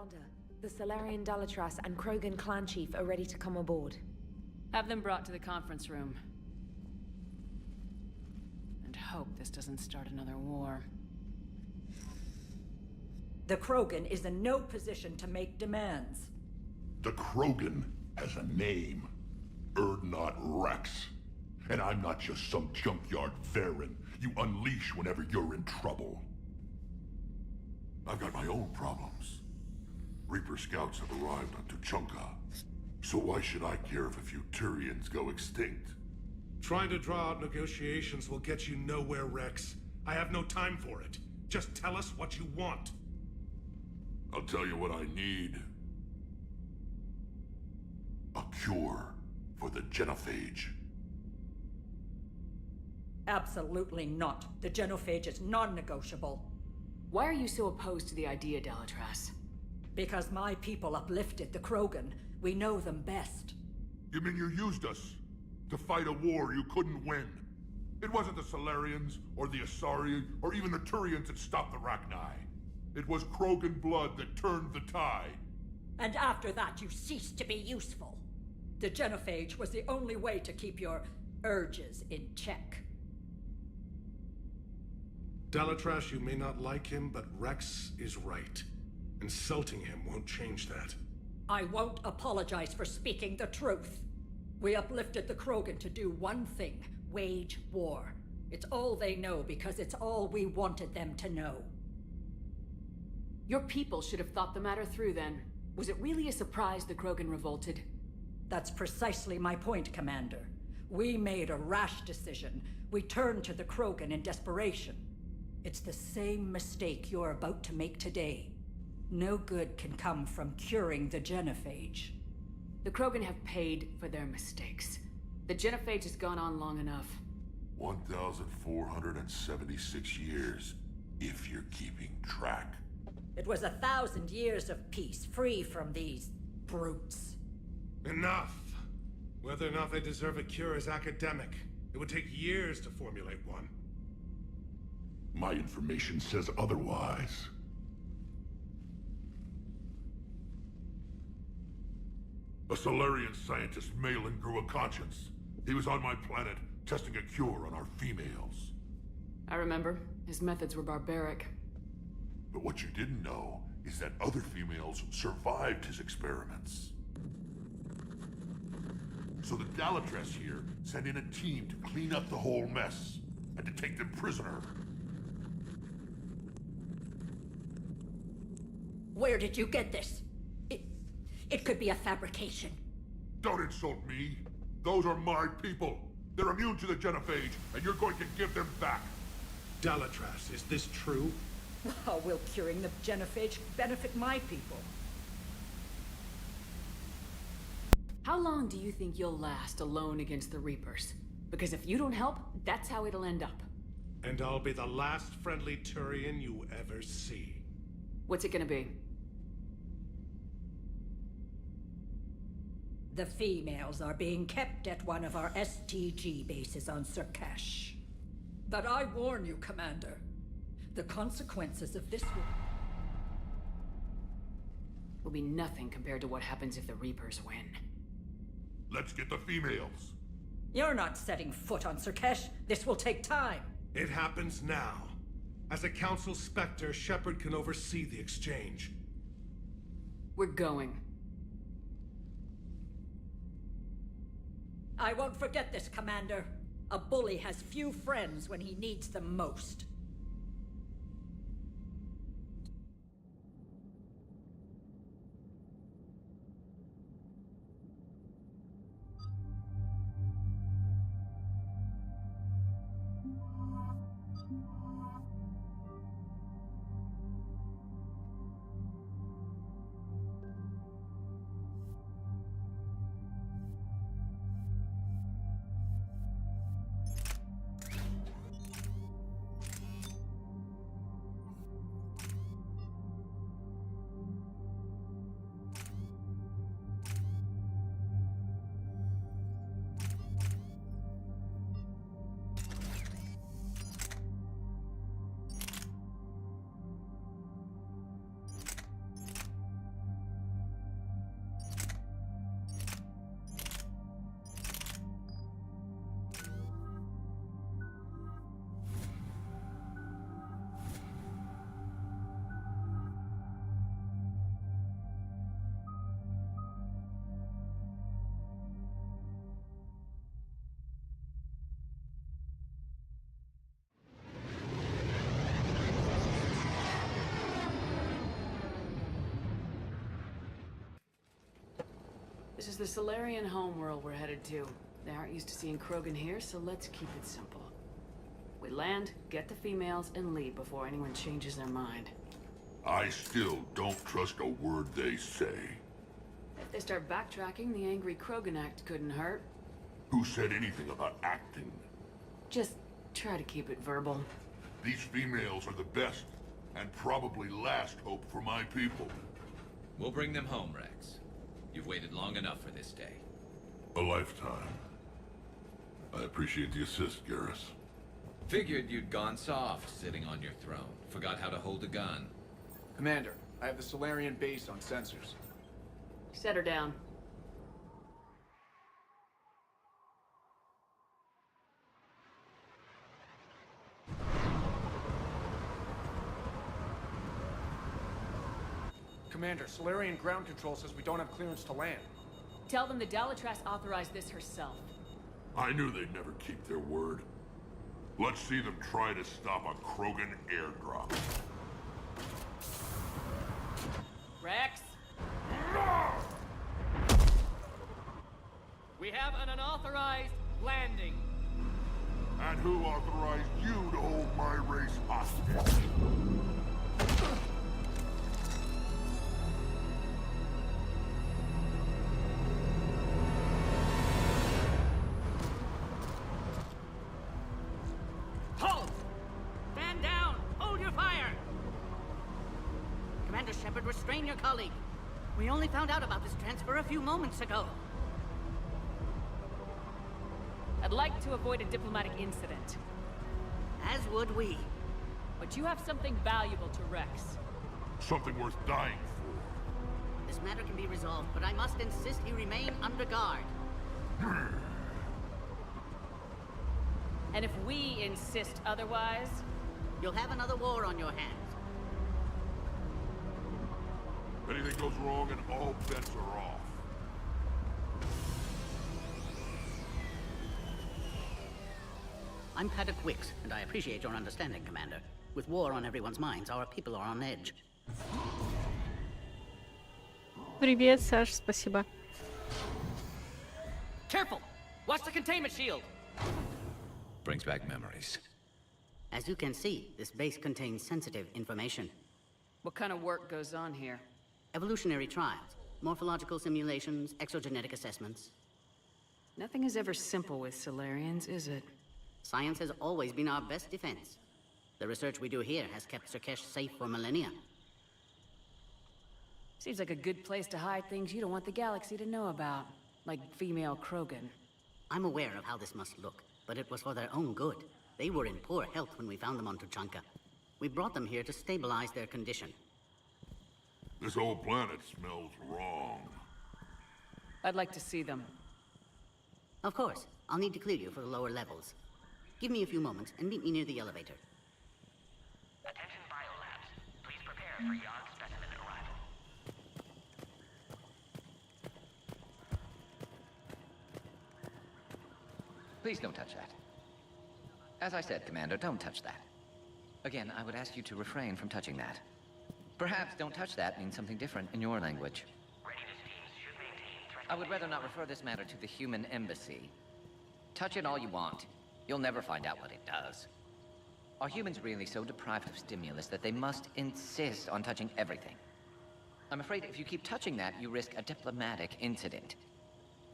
Commander, the Solarian Dalatras and Krogan clan chief are ready to come aboard. Have them brought to the conference room. And hope this doesn't start another war. The Krogan is in no position to make demands. The Krogan has a name. Urdnot Rex. And I'm not just some junkyard Varen you unleash whenever you're in trouble. I've got my own problems. Reaper scouts have arrived on Tuchanka. So why should I care if a few Turians go extinct? Trying to draw out negotiations will get you nowhere, Rex. I have no time for it. Just tell us what you want. I'll tell you what I need. A cure for the genophage. Absolutely not. The genophage is non-negotiable. Why are you so opposed to the idea, Dalatras? Because my people uplifted the Krogan. We know them best. You mean you used us to fight a war you couldn't win? It wasn't the Solarians, or the Asari, or even the Turians that stopped the Rachni. It was Krogan blood that turned the tide. And after that, you ceased to be useful. The genophage was the only way to keep your urges in check. Dalatras, you may not like him, but Rex is right. Insulting him won't change that. I won't apologize for speaking the truth. We uplifted the Krogan to do one thing: wage war. It's all they know because it's all we wanted them to know. Your people should have thought the matter through then. Was it really a surprise the Krogan revolted? That's precisely my point, Commander. We made a rash decision. We turned to the Krogan in desperation. It's the same mistake you're about to make today. No good can come from curing the genophage. The Krogan have paid for their mistakes. The genophage has gone on long enough. 1,476 years, if you're keeping track. It was 1,000 years of peace, free from these brutes. Enough! Whether or not they deserve a cure is academic. It would take years to formulate one. My information says otherwise. A Solarian scientist, Malin, grew a conscience. He was on my planet, testing a cure on our females. I remember. His methods were barbaric. But what you didn't know is that other females survived his experiments. So the Dalatras here sent in a team to clean up the whole mess, and to take them prisoner. Where did you get this? It could be a fabrication. Don't insult me. Those are my people. They're immune to the genophage, and you're going to give them back. Dalatras, is this true? How will curing the genophage benefit my people? How long do you think you'll last alone against the Reapers? Because if you don't help, that's how it'll end up. And I'll be the last friendly Turian you ever see. What's it gonna be? The females are being kept at one of our STG bases on Surkash. But I warn you, Commander, the consequences of this Will be nothing compared to what happens if the Reapers win. Let's get the females. You're not setting foot on Surkash. This will take time. It happens now. As a Council Spectre, Shepard can oversee the exchange. We're going. I won't forget this, Commander. A bully has few friends when he needs them most. This is the Solarian homeworld we're headed to. They aren't used to seeing Krogan here, so let's keep it simple. We land, get the females, and leave before anyone changes their mind. I still don't trust a word they say. If they start backtracking, the angry Krogan act couldn't hurt. Who said anything about acting? Just try to keep it verbal. These females are the best, and probably last hope for my people. We'll bring them home, Rex. You've waited long enough for this day. A lifetime. I appreciate the assist, Garrus. Figured you'd gone soft sitting on your throne. Forgot how to hold a gun. Commander, I have the Solarian base on sensors. Set her down. Commander, Solarian ground control says we don't have clearance to land. Tell them the Dalatrass authorized this herself. I knew they'd never keep their word. Let's see them try to stop a Krogan airdrop. Rex? We have an unauthorized landing. And who authorized you to hold my race hostage? Halt! Stand down! Hold your fire! Commander Shepard, restrain your colleague. We only found out about this transfer a few moments ago. I'd like to avoid a diplomatic incident. As would we. But you have something valuable to Rex. Something worth dying for. This matter can be resolved, but I must insist he remain under guard. And if we insist otherwise... You'll have another war on your hands. If anything goes wrong and all bets are off. I'm Paddock Wicks, and I appreciate your understanding, Commander. With war on everyone's minds, our people are on edge. Привет, Саш, спасибо. Careful! Watch the containment shield! Brings back memories. As you can see, this base contains sensitive information. What kind of work goes on here? Evolutionary trials, morphological simulations, exogenetic assessments. Nothing is ever simple with Solarians, is it? Science has always been our best defense. The research we do here has kept Surkesh safe for millennia. Seems like a good place to hide things you don't want the galaxy to know about. Like female Krogan. I'm aware of how this must look, but it was for their own good. They were in poor health when we found them on Tuchanka. We brought them here to stabilize their condition. This whole planet smells wrong. I'd like to see them. Of course, I'll need to clear you for the lower levels. Give me a few moments and meet me near the elevator. Attention biolabs. Please prepare for yacht specimen arrival. Please don't touch that. As I said, Commander, don't touch that. Again, I would ask you to refrain from touching that. Perhaps "don't touch that" means something different in your language. Readiness teams should maintain threat. I would rather not refer this matter to the human embassy. Touch it all you want. You'll never find out what it does. Are humans really so deprived of stimulus that they must insist on touching everything? I'm afraid if you keep touching that, you risk a diplomatic incident.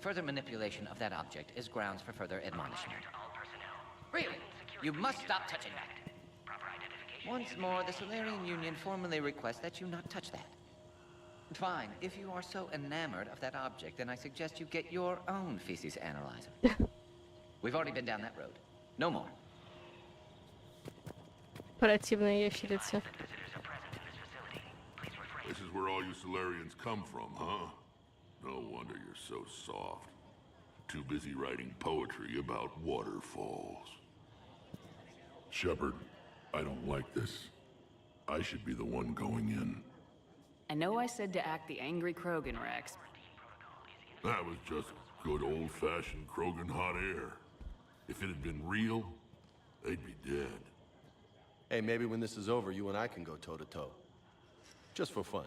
Further manipulation of that object is grounds for further admonishment. All personnel. Really? You must stop touching that. Proper identification. Once more, the Solarian Union formally requests that you not touch that. Fine. If you are so enamored of that object, then I suggest you get your own feces analyzer. We've already been down that road. No more. Противная ящерица. Visitors are present in this facility. Please refrain. This is where all you Solarians come from, huh? No wonder you're so soft. Too busy writing poetry about waterfalls. Shepard, I don't like this. I should be the one going in. I know I said to act the angry Krogan, Rex. That was just good old-fashioned Krogan hot air. If it had been real, they'd be dead. Hey, maybe when this is over, you and I can go toe-to-toe. Just for fun.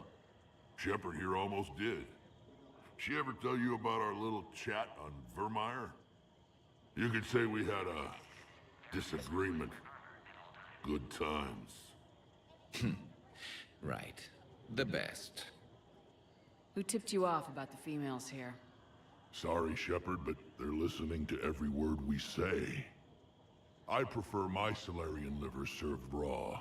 Shepard here almost did. she ever tell you about our little chat on Vermeer? You could say we had a disagreement. Good times. Right. The best. Who tipped you off about the females here? Sorry, Shepard, but they're listening to every word we say. I prefer my Solarian liver served raw.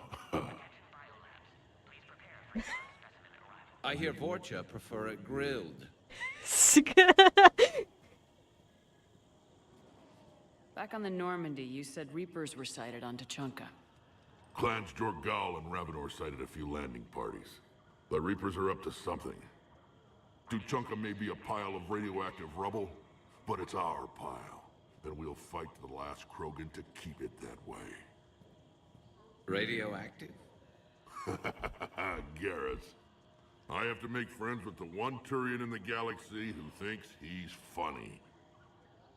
I hear Vorcha prefer it grilled. Back on the Normandy, you said Reapers were sighted on Tuchanka. Clans Jorgal and Ravenor sighted a few landing parties. The Reapers are up to something. Tuchanka may be a pile of radioactive rubble, but it's our pile. And we'll fight to the last Krogan to keep it that way. Radioactive? Garrus. I have to make friends with the one Turian in the galaxy who thinks he's funny.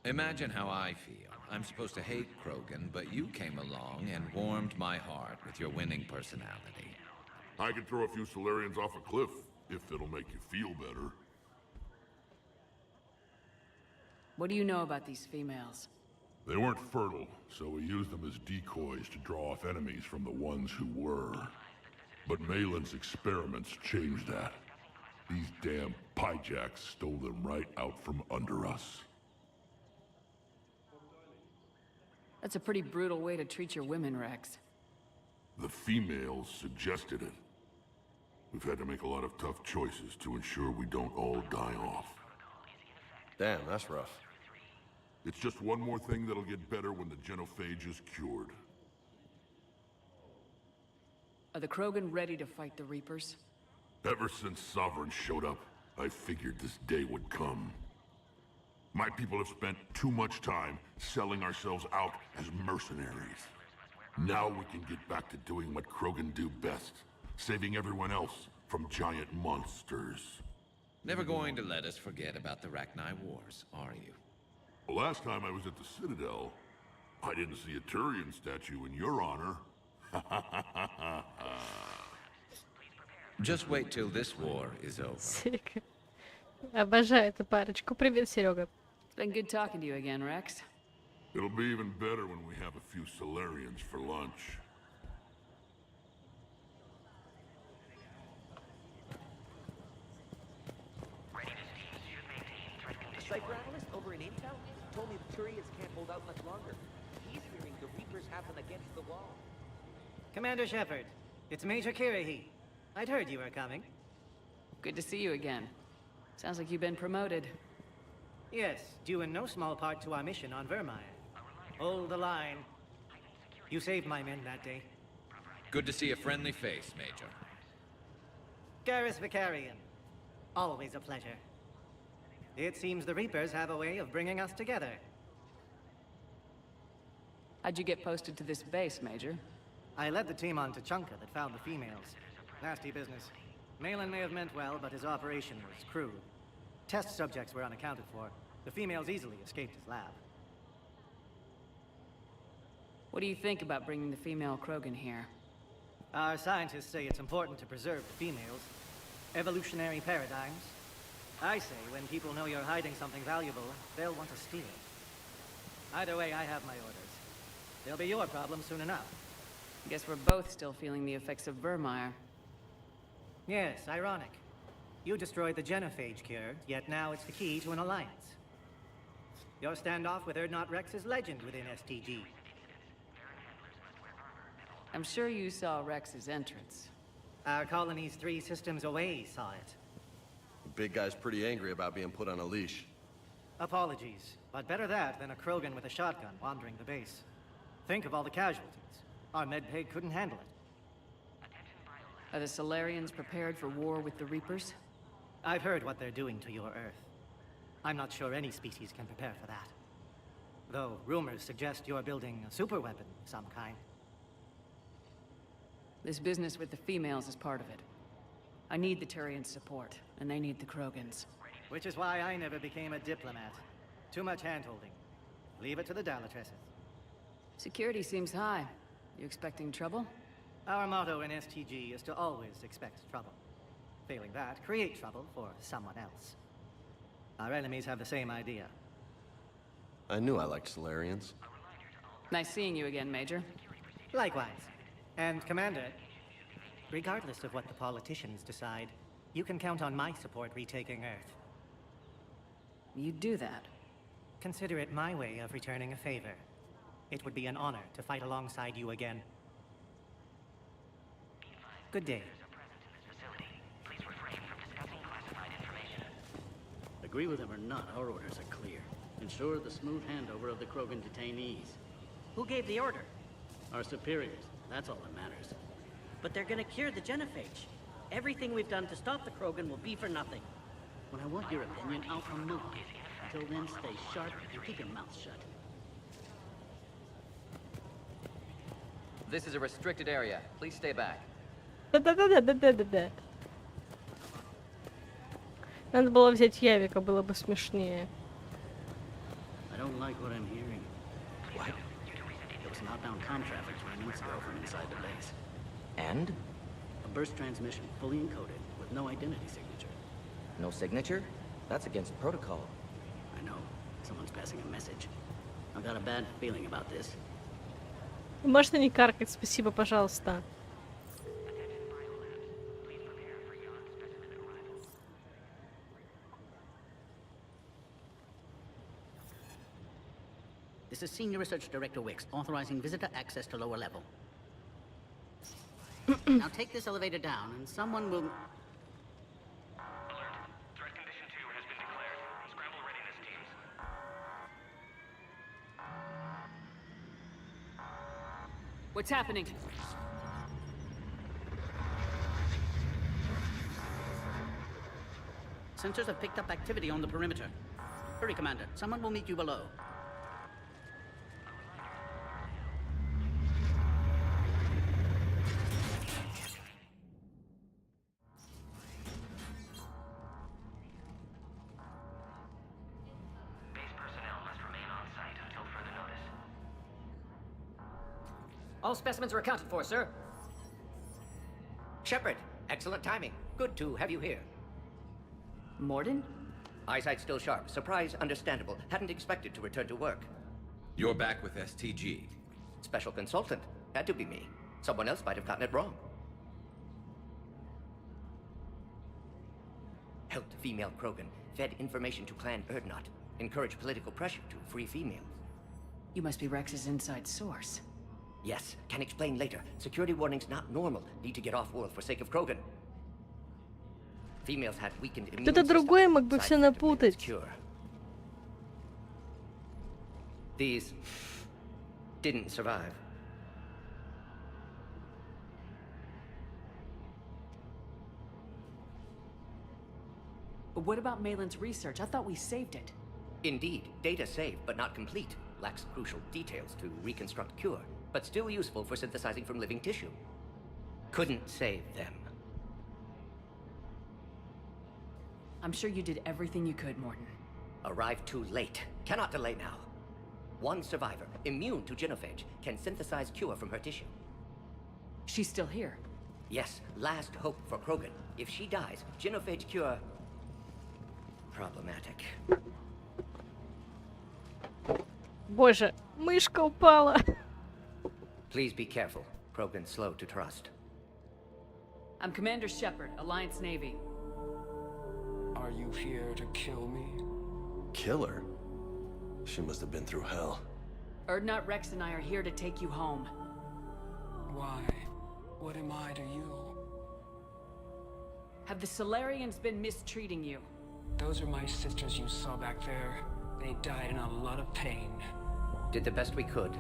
Imagine how I feel. I'm supposed to hate Krogan, but you came along and warmed my heart with your winning personality. I could throw a few Solarians off a cliff, if it'll make you feel better. What do you know about these females? They weren't fertile, so we used them as decoys to draw off enemies from the ones who were. But Malin's experiments changed that. These damn Pyjaks stole them right out from under us. That's a pretty brutal way to treat your women, Rex. The females suggested it. We've had to make a lot of tough choices to ensure we don't all die off. Damn, that's rough. It's just one more thing that'll get better when the genophage is cured. Are the Krogan ready to fight the Reapers? Ever since Sovereign showed up, I figured this day would come. My people have spent too much time selling ourselves out as mercenaries. Now we can get back to doing what Krogan do best, saving everyone else from giant monsters. Never going to let us forget about the Rachni Wars, are you? Last time I was at the Citadel, I didn't see a Turian statue in your honor. Just wait till this war is over. Обожаю эту парочку. Привет, Серега. It's been good talking to you again, Rex. It'll be even better when we have a few Solarians for lunch. The cyber analyst over in Intel told me the Turians can't hold out much longer. He's fearing the Reapers have them against the wall. Commander Shepard, it's Major Kirahi. I'd heard you were coming. Good to see you again. Sounds like you've been promoted. Yes, due in no small part to our mission on Vermeer. Hold the line. You saved my men that day. Good to see a friendly face, Major. Garrus Vicarian. Always a pleasure. It seems the Reapers have a way of bringing us together. How'd you get posted to this base, Major? I led the team on Tuchanka that found the females. Nasty business. Malin may have meant well, but his operation was crude. Test subjects were unaccounted for. The females easily escaped his lab. What do you think about bringing the female Krogan here? Our scientists say it's important to preserve the females. Evolutionary paradigms. I say when people know you're hiding something valuable, they'll want to steal it. Either way, I have my orders. They'll be your problem soon enough. Guess we're both still feeling the effects of Vermeer. Yes, ironic. You destroyed the genophage cure, yet now it's the key to an alliance. Your standoff with Urdnot Rex is legend within STG. I'm sure you saw Rex's entrance. Our colony's 3 systems away saw it. The big guy's pretty angry about being put on a leash. Apologies, but better that than a Krogan with a shotgun wandering the base. Think of all the casualties. Our medpay couldn't handle it. Are the Solarians prepared for war with the Reapers? I've heard what they're doing to your Earth. I'm not sure any species can prepare for that. Though rumors suggest you're building a superweapon of some kind. This business with the females is part of it. I need the Turians' support, and they need the Krogans. Which is why I never became a diplomat. Too much hand-holding. Leave it to the Dalatresses. Security seems high. You expecting trouble? Our motto in STG is to always expect trouble. Failing that, create trouble for someone else. Our enemies have the same idea. I knew I liked Solarians. Nice seeing you again, Major. Likewise. And Commander, regardless of what the politicians decide, you can count on my support retaking Earth. You do that? Consider it my way of returning a favor. It would be an honor to fight alongside you again. Good day. Agree with him or not, our orders are clear. Ensure the smooth handover of the Krogan detainees. Who gave the order? Our superiors. That's all that matters. But they're gonna cure the genophage. Everything we've done to stop the Krogan will be for nothing. When I want your opinion, I'll promote it. Until then, stay sharp and keep your mouth shut. This is a restricted area. Please stay back. Да-да-да-да-да-да-да. Надо было взять Явика, было бы смешнее. I don't like what I'm hearing. What? There was an outbound comm traffic 20 minutes ago from inside the base. And? A burst transmission, fully encoded, with no identity signature. No signature? That's against protocol. I know. Someone's passing a message. I've got a bad feeling about this. Можно не каркать, спасибо, пожалуйста. This is Senior Research Director Wicks, authorizing visitor access to lower level. Now take this elevator down, and someone will... Alert. Threat condition 2 has been declared. Scramble readiness teams. What's happening? Sensors have picked up activity on the perimeter. Hurry, Commander. Someone will meet you below. All specimens are accounted for, sir. Shepard, excellent timing. Good to have you here. Morden? Eyesight still sharp. Surprise understandable. Hadn't expected to return to work. You're back with STG. Special consultant. Had to be me. Someone else might have gotten it wrong. Helped female Krogan. Fed information to Clan Erdnot. Encouraged political pressure to free females. You must be Rex's inside source. Yes, can explain later. Security warnings not normal. Need to get off-world for sake of Krogan. Females had weakened immune Кто-то другой мог бы system. все напутать. Cure. These didn't survive. What about Malin's research? I thought we saved it. Indeed, data saved, but not complete. Lacks crucial details to reconstruct cure, but still useful for synthesizing from living tissue. Couldn't save them. I'm sure you did everything you could, Morden. Arrived too late. Cannot delay now. One survivor, immune to genophage, can synthesize cure from her tissue. She's still here. Yes, last hope for Krogan. If she dies, genophage cure... problematic. Боже, мышка упала. Please be careful. Krogan's slow to trust. I'm Commander Shepard, Alliance Navy. Are you here to kill me? Kill her? She must have been through hell. Erdnot, Rex, and I are here to take you home. Why? What am I to you? Have the Solarians been mistreating you? Those are my sisters you saw back there. They died in a lot of pain. Did the best we could.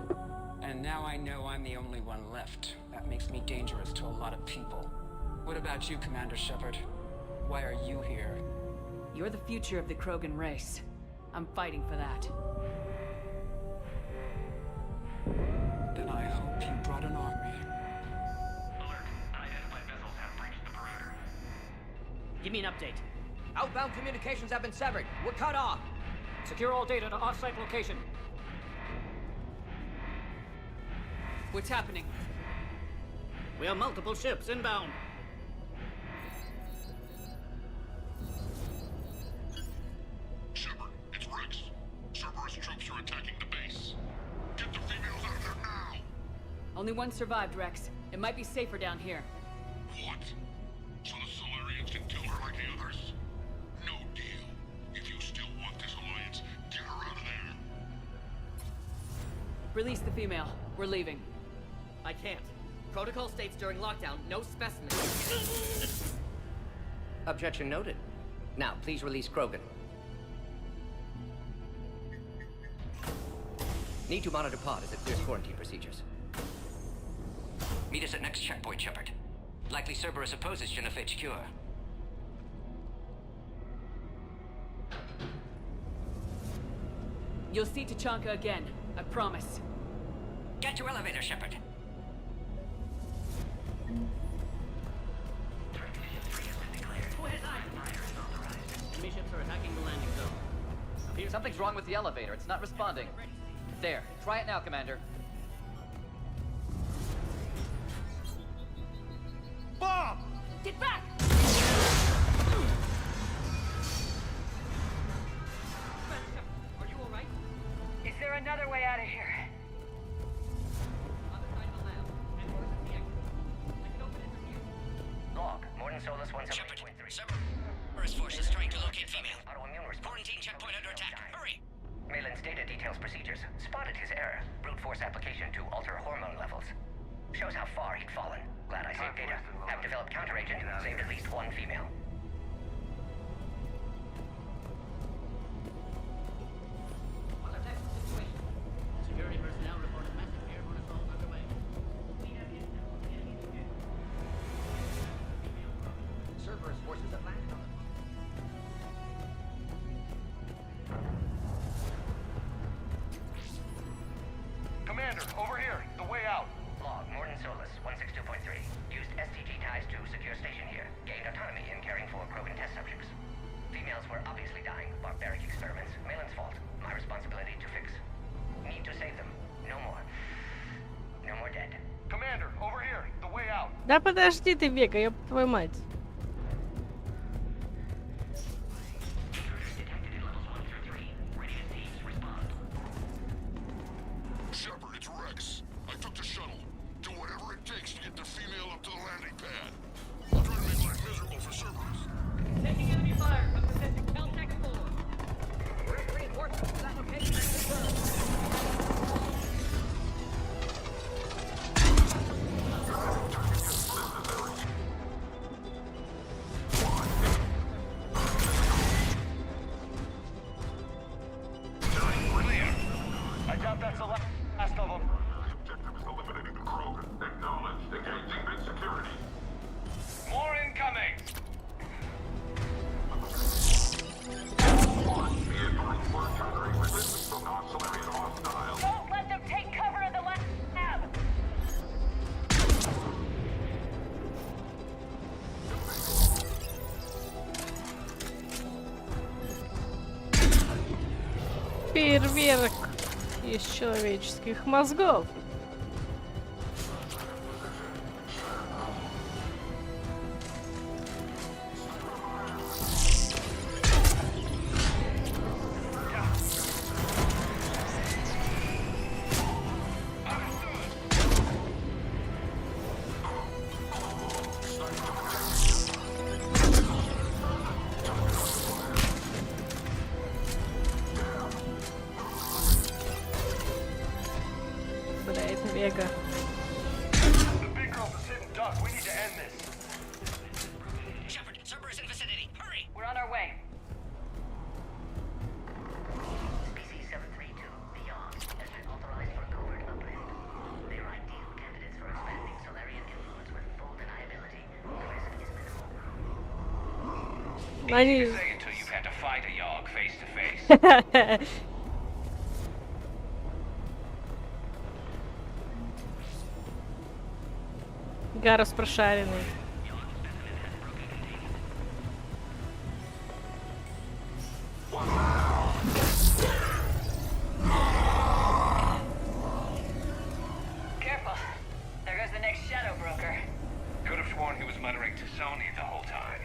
And now I know I'm the only one left. That makes me dangerous to a lot of people. What about you, Commander Shepard? Why are you here? You're the future of the Krogan race. I'm fighting for that. Then I hope you brought an army. Alert. Unidentified vessels have breached the perimeter. Give me an update. Outbound communications have been severed. We're cut off. Secure all data to off-site location. What's happening? We have multiple ships inbound. Only one survived, Rex. It might be safer down here. What? So the Solarians can kill her like the others? No deal. If you still want this alliance, get her out of there. Release the female. We're leaving. I can't. Protocol states during lockdown, no specimens. Objection noted. Now, please release Krogan. Need to monitor pod as it clears quarantine procedures. Meet us at next checkpoint, Shepard. Likely Cerberus opposes genophage cure. You'll see Tachanka again. I promise. Get to elevator, Shepard. Enemy ships are attacking the landing zone. Something's wrong with the elevator. It's not responding. There. Try it now, Commander. Bomb! Get back! Are you alright? Is there another way out of here? Other side of the lab. And what is the exit? I can open it from here. Log, Morden Solus 178.3. Cerberus forces trying to locate female. Autoimmune response. Quarantine checkpoint under attack. Hurry! Malin's data details procedures. Spotted his error. Brute force application to alter hormone levels. Shows how far he'd fallen. Glad I saved data. Have developed counteragent. Saved at least one female. What's our technical situation? Security personnel report a massive airborne assault underway. Cerberus forces have landed on the Commander, over here. The way out. Log, Morden Solus 162.3. Used STG ties to secure station here. Gained autonomy in caring for Krogan test subjects. Females were obviously dying. Barbaric experiments. Malin's fault. My responsibility to fix. Need to save them. No more. No more dead. Commander, over here. The way out. Да подожди ты, Вега, ёб твою мать. Shepard, it's Rex. I took the shuttle. Do whatever it takes to get the female up to the landing pad. I'll try to make life miserable for Cerberus. Taking enemy fire from Pacific Caltech 4. Reinforcements to that location are confirmed. I doubt that's the last of them. Objective is eliminating the Krogan. Acknowledged. Engaging mid-security. More incoming! Don't let them take cover in the lab! Фейерверк из человеческих мозгов. Бля, это Вега. The big girl's a sitting duck. We need to end this. Shepard, Cerberus in vicinity. Hurry! We're on our way. Species 732 beyond has been authorized for covert uplift. They are ideal candidates for expanding Solarian influence with full deniability. The risk is minimal. Они... Say until you've had to fight a Yogg face to face. Гарус прошаренный. Careful. There goes the next shadow broker. Could have sworn he was muttering to Sony the whole time.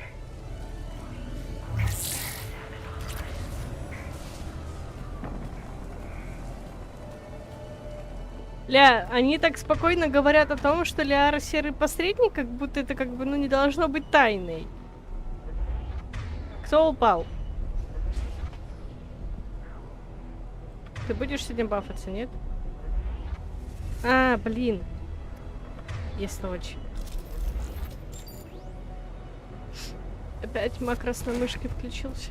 Ля, они так спокойно говорят о том, что Лиара серый посредник, как будто это как бы, ну, не должно быть тайной. Кто упал? Ты будешь сегодня бафаться, нет? А, блин. Есть ночь. Опять макрос на мышке включился.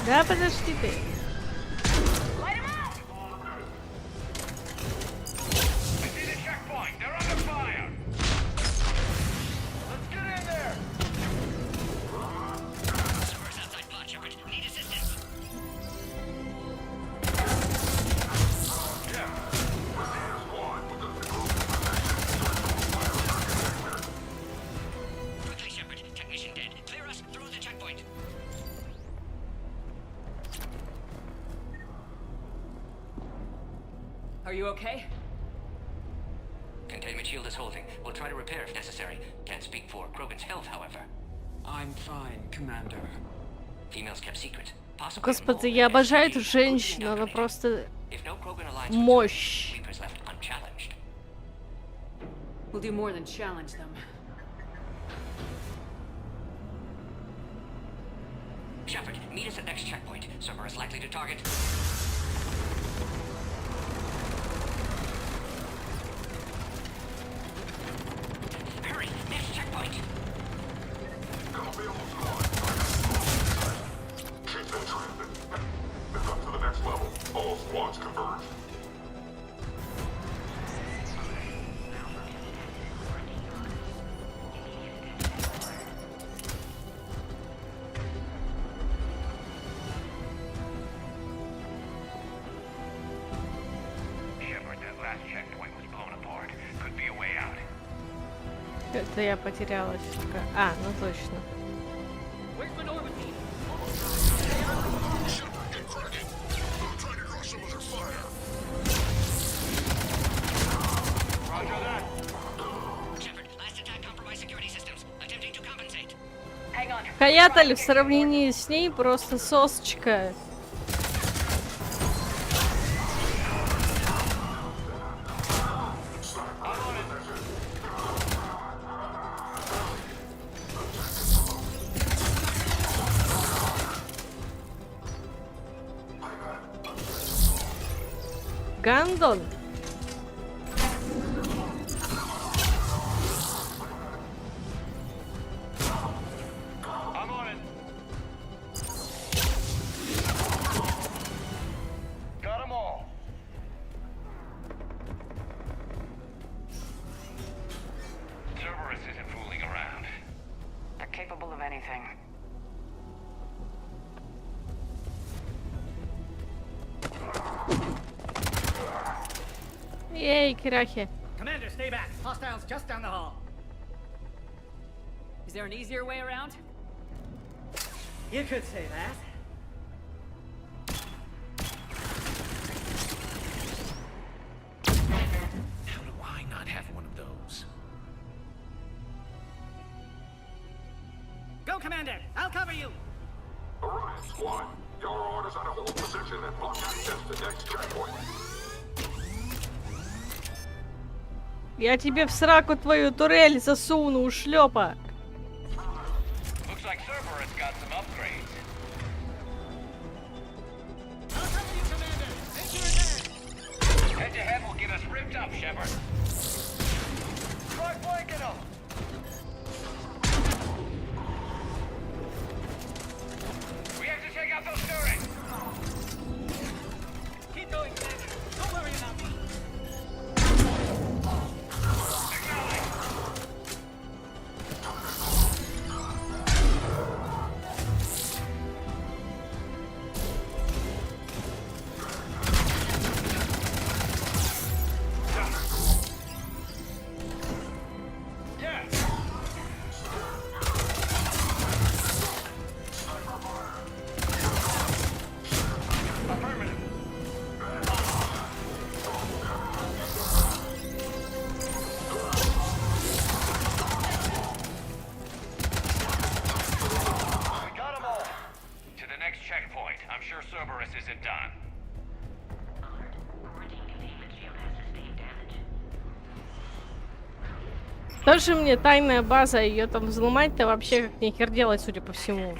Да, подожди ты. Are you okay? Containment shield is holding. We'll try to repair if necessary. Can't speak for Krogan's health, however. I'm fine, Commander. Females kept secret. Господи, я обожаю эту женщину, она просто мощь. We'll do more than challenge them. Shepard, meet us at next checkpoint. Server is likely to target. Hurry, next checkpoint. Keep that trend. Move up to the next level. All squads converge. Это я потерялась. А, ну точно. Хаяталь в сравнении с ней просто сосочка. Гандон. Эй, Кирахи. Commander, stay back. Hostiles just down the hall. Is there an easier way around? You could say that. How do I not have one of those? Go, Commander. I'll cover you. All right, squad. Your orders are to hold position and block access to next checkpoint. Я тебе в сраку твою турель засуну, ушлепа. Looks like server has got some upgrades. I'll cover you, Commander. Make sure it's Head to head will get us ripped up, Shepard. Try flanking them. We have to take out those turrets. Keep going, Commander. Don't worry about me. Yeah, Тоже мне тайная база, ее там взломать-то вообще как нехер делать, судя по всему.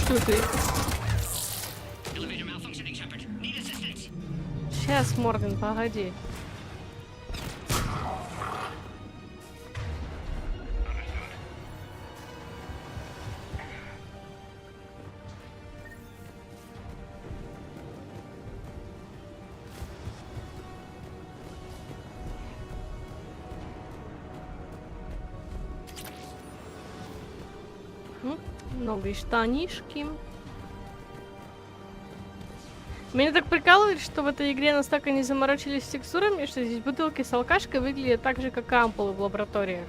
Что ты? Сейчас, Морган, погоди. Новые штанишки. Меня так прикалывает, что в этой игре настолько не заморочились с текстурами, что здесь бутылки с алкашкой выглядят так же, как ампулы в лабораториях.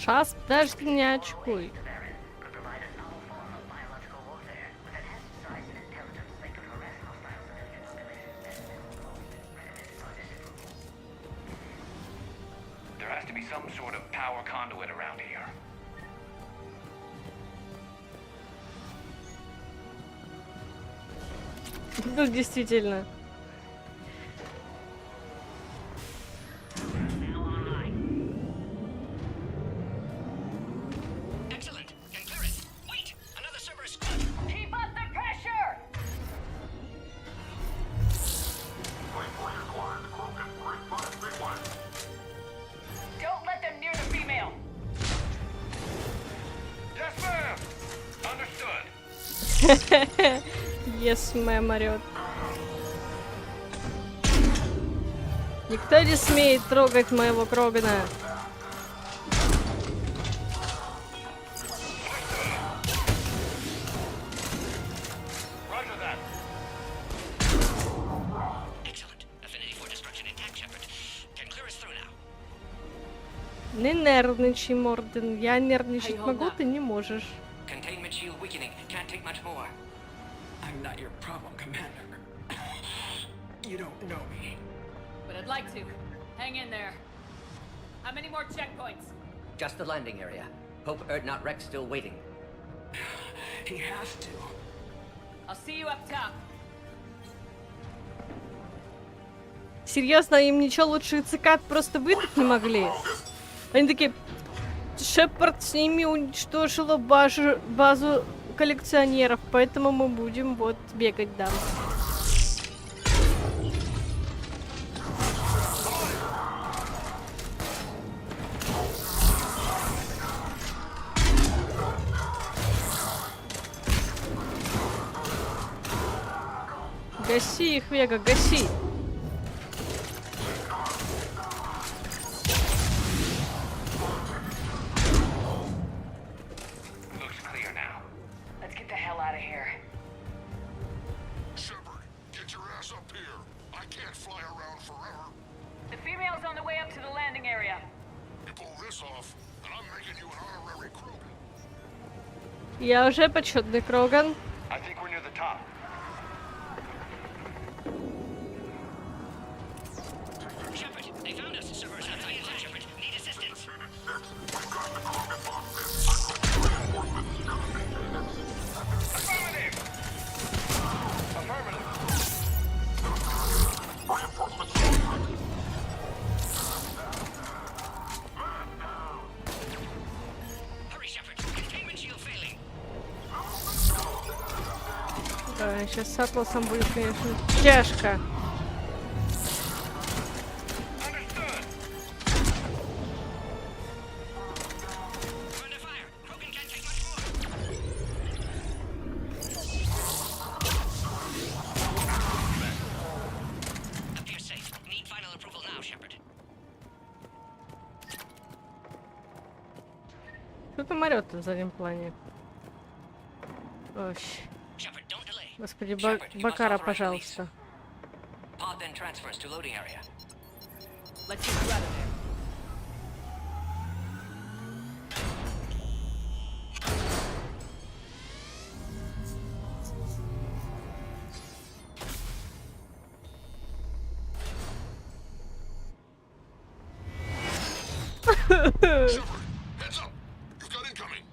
Сейчас, подожди, не очкуй. There has to be some sort of power conduit around here. Ну, действительно. Yes, мэм, орёт. Никто не смеет трогать моего Крогана. Не нервничай, Морден. Я нервничать могу, ты не можешь. I'm not your problem, Commander. You don't know me. But I'd like to. Hang in there. How many more checkpoints? Just the landing area. Hope Erdnot Rex still waiting. He has to. I'll see you up top. Серьезно, им ничего лучше цикад просто выдать не могли? Они такие... Шепард с ними уничтожила базу коллекционеров, поэтому мы будем вот бегать, да. Гаси их, Вега, гаси! Я уже почетный Кроган. I think we're near the top. Shepard, they found us. Servers outside the Shepard. Need assistance. Affirmative! Affirmative. Hurry, Shepard. Containment shield failing. Да, сейчас с Атласом будет, конечно, тяжко. Appears safe. Need final approval now, Shepard. Кто там орёт в заднем плане? Ой. Shepard, don't delay. Господи, Shepard, you must Бакара, authorize пожалуйста. Pod then transfers to loading area. Let's get you out of there. Heads up! You've got incoming!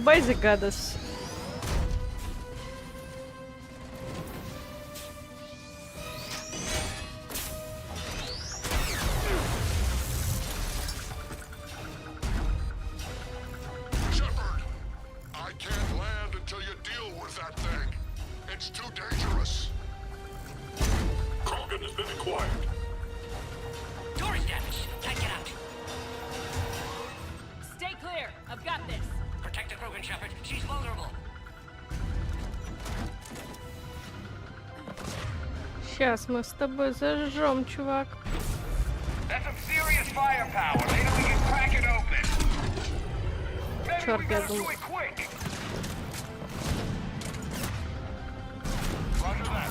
By the goddess. Shepard! I can't land until you deal with that thing. It's too dangerous. Krogan has been acquired. Door is damaged. Can't get out. Stay clear. I've got this. Protect the Krogan, Shepard. She's vulnerable. Сейчас мы с тобой зажжем, чувак. That's some serious firepower. Maybe we can crack it open. Maybe Черт, we я gotta do думал. it quick. Roger that.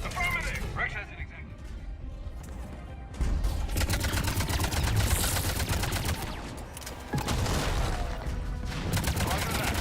Affirmative. Rex has it exactly. Roger that.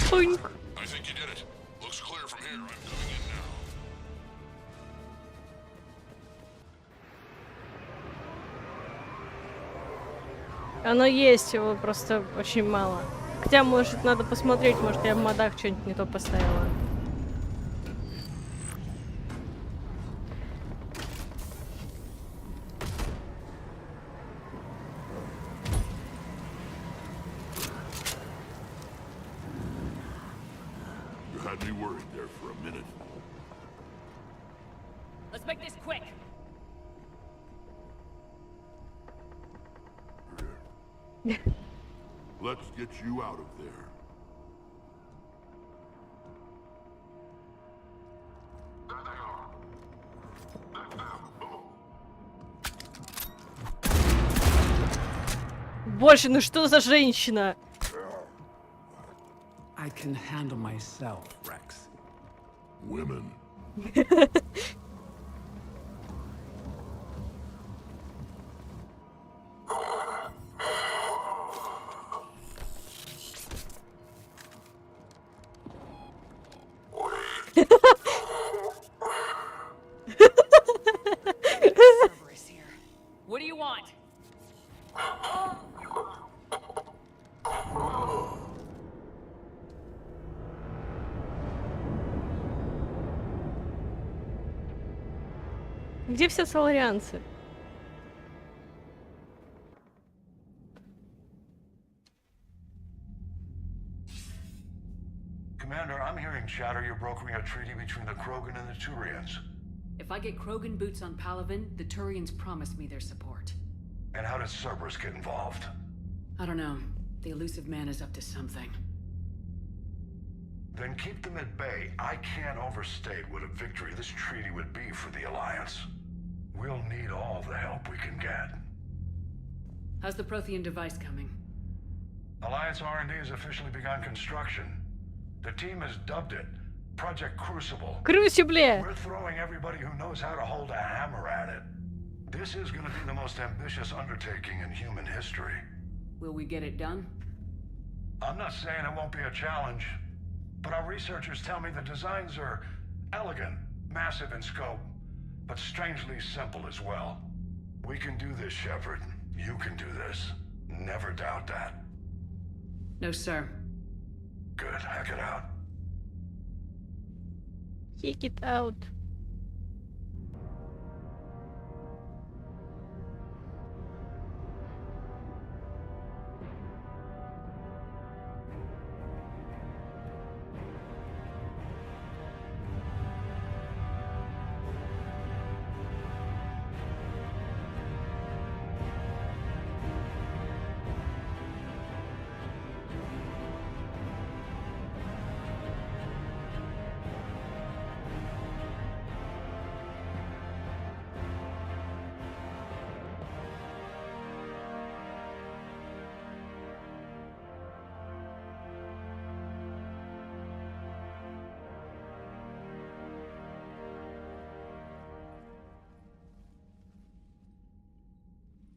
Пуньк. I think you did it. Looks clear from here. I'm moving in now. Оно есть, его просто очень мало. Хотя, может, надо посмотреть, может, я в модах что-нибудь не то поставила. You had me worried there for a minute. Let's make this quick. Let's get you out of there. Боже, ну что за женщина? I can handle myself, Rex. Women. you want? Где все соларианцы? Commander, I'm hearing chatter you're brokering a treaty between the Krogan and the Turians. If I get Krogan boots on Palaven, the Turians promise me their support. And how does Cerberus get involved? I don't know. The elusive man is up to something. Then keep them at bay. I can't overstate what a victory this treaty would be for the Alliance. We'll need all the help we can get. How's the Prothean device coming? Alliance R&D has officially begun construction. The team has dubbed it Project Crucible. Crucible! We're throwing everybody who knows how to hold a hammer at it. This is going to be the most ambitious undertaking in human history. Will we get it done? I'm not saying it won't be a challenge, but our researchers tell me the designs are elegant, massive in scope, but strangely simple as well. We can do this, Shepard. You can do this. Never doubt that. No, sir. Good. Hack it out. Kick it out.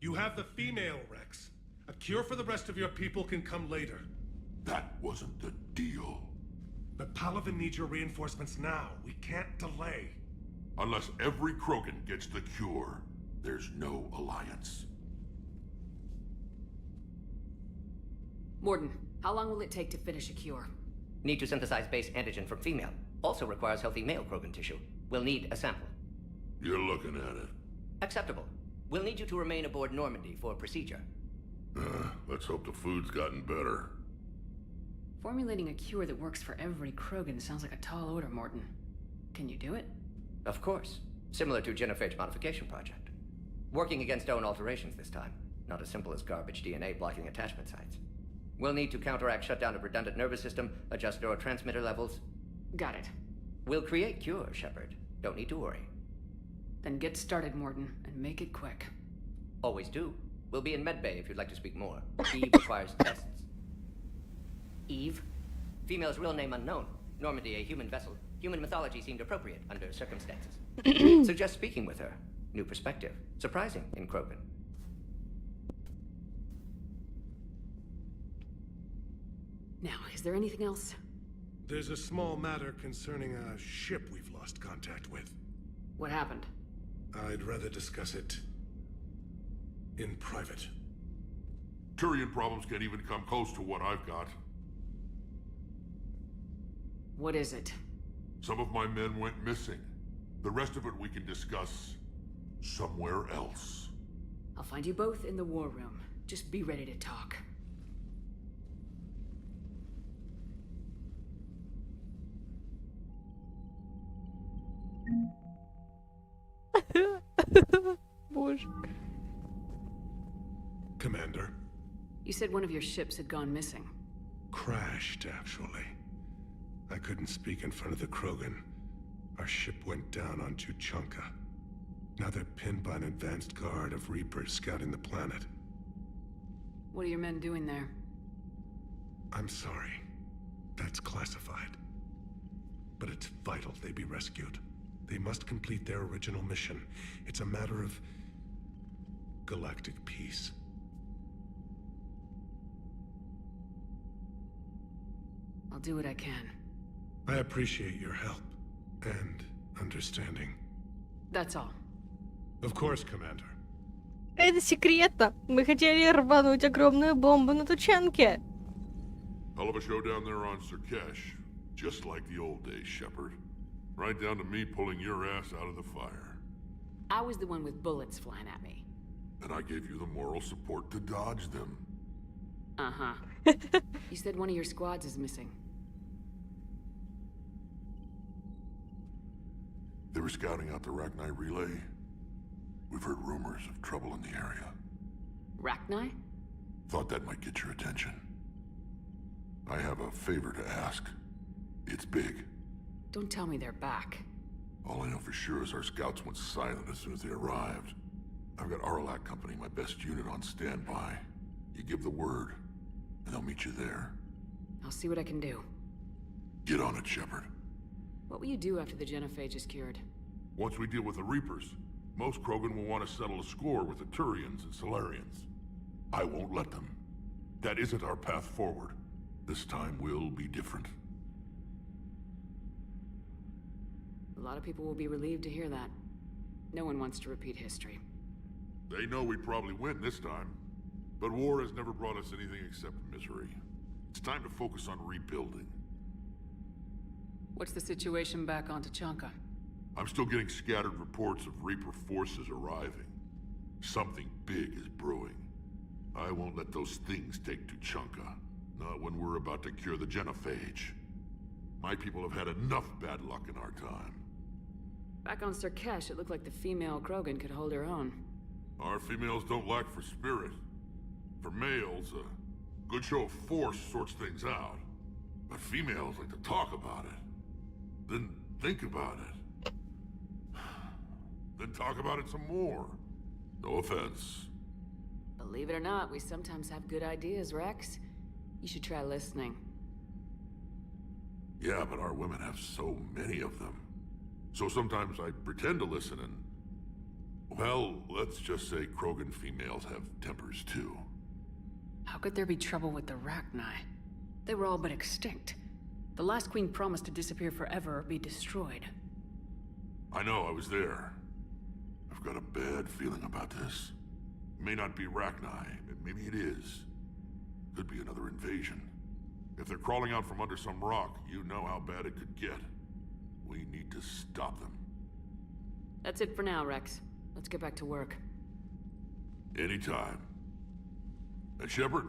You have the female, Rex. A cure for the rest of your people can come later. That wasn't the deal. But Palaven needs your reinforcements now. We can't delay. Unless every Krogan gets the cure, there's no alliance. Morden, how long will it take to finish a cure? Need to synthesize base antigen from female. Also requires healthy male Krogan tissue. We'll need a sample. You're looking at it. Acceptable. We'll need you to remain aboard Normandy for procedure. Let's hope the food's gotten better. Formulating a cure that works for every Krogan sounds like a tall order, Morden. Can you do it? Of course. Similar to genophage modification project. Working against own alterations this time. Not as simple as garbage DNA blocking attachment sites. We'll need to counteract shutdown of redundant nervous system, adjust neurotransmitter levels. Got it. We'll create cure, Shepard. Don't need to worry. Then get started, Morden, and make it quick. Always do. We'll be in medbay if you'd like to speak more. Eve requires tests. Eve? Female's real name unknown. Normandy, a human vessel. Human mythology seemed appropriate under circumstances. Suggest speaking with her. New perspective. Surprising in Krogan. Now, is there anything else? There's a small matter concerning a ship we've lost contact with. What happened? I'd rather discuss it in private. Turian problems can't even come close to what I've got. What is it? Some of my men went missing. The rest of it we can discuss somewhere else. I'll find you both in the war room. Just be ready to talk. Боже. Commander. You said one of your ships had gone missing. Crashed, actually. I couldn't speak in front of the Krogan. Our ship went down on Tuchanka. Now they're pinned by an advanced guard of Reapers scouting the planet. What are your men doing there? I'm sorry. That's classified. But it's vital they be rescued. They must complete their original mission. It's a matter of galactic peace. I'll do what I can. I appreciate your help and understanding. That's all. Of course, Commander. Это секретно. Мы хотели рвануть огромную бомбу на Тучанке. Hell of a show down there on Sirkesh. Just like the old days, Shepard. Right down to me pulling your ass out of the fire. I was the one with bullets flying at me. And I gave you the moral support to dodge them. Uh-huh. You said one of your squads is missing. They were scouting out the Rachni relay. We've heard rumors of trouble in the area. Rachni? Thought that might get your attention. I have a favor to ask. It's big. Don't tell me they're back. All I know for sure is our scouts went silent as soon as they arrived. I've got Arlac Company, my best unit, on standby. You give the word, and they'll meet you there. I'll see what I can do. Get on it, Shepard. What will you do after the genophage is cured? Once we deal with the Reapers, most Krogan will want to settle a score with the Turians and Solarians. I won't let them. That isn't our path forward. This time will be different. A lot of people will be relieved to hear that. No one wants to repeat history. They know we'd probably win this time. But war has never brought us anything except misery. It's time to focus on rebuilding. What's the situation back on Tachanka? I'm still getting scattered reports of Reaper forces arriving. Something big is brewing. I won't let those things take Tuchanka. Not when we're about to cure the genophage. My people have had enough bad luck in our time. Back on Sirkesh, it looked like the female Krogan could hold her own. Our females don't lack for spirit. For males, a good show of force sorts things out. But females like to talk about it. Then think about it. Then talk about it some more. No offense. Believe it or not, we sometimes have good ideas, Rex. You should try listening. Yeah, but our women have so many of them. So sometimes I pretend to listen and... Well, let's just say Krogan females have tempers too. How could there be trouble with the Rachni? They were all but extinct. The last queen promised to disappear forever or be destroyed. I know, I was there. I've got a bad feeling about this. It may not be Rachni, maybe it is. Could be another invasion. If they're crawling out from under some rock, you know how bad it could get. We need to stop them. That's it for now, Rex. Let's get back to work. Anytime. And Shepard,